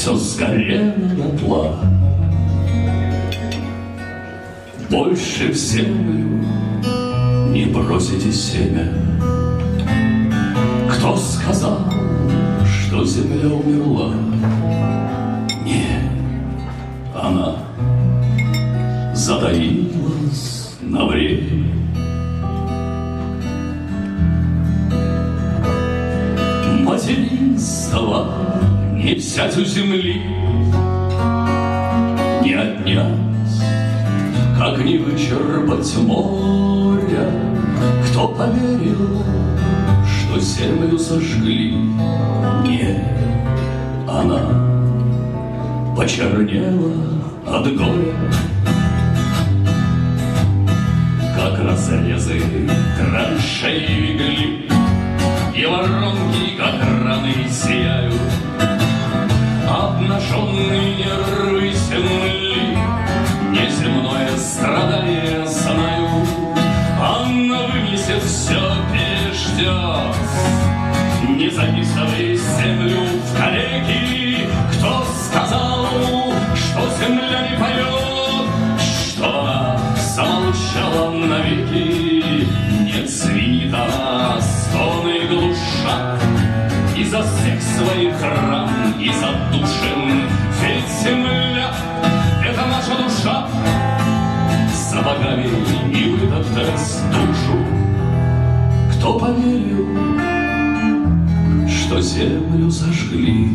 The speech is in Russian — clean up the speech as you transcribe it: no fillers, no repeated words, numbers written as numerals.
все сгорело дотла. Больше в землю не бросите семя. Кто сказал, что земля умерла? Нет, она затаилась на время. Материнства не взять у земли, не отнять, как не вычерпать моря. Кто поверил, что землю сожгли? Нет, она почернела от горя, как разрезы траншей легли, и воронки, как раны, сияют обнаженные нервы земли. Неземное страдание знаю, она вынесет все, переждет. Не записывай землю в калеки. Кто сказал, что земля не поет, что она замолчала навеки? Нет, звенит она, стоны глуша, из-за всех своих ран, из-за душин. Ведь земля — это наша душа, сапогами не вытоптать душу. Кто поверил, что землю сожгли?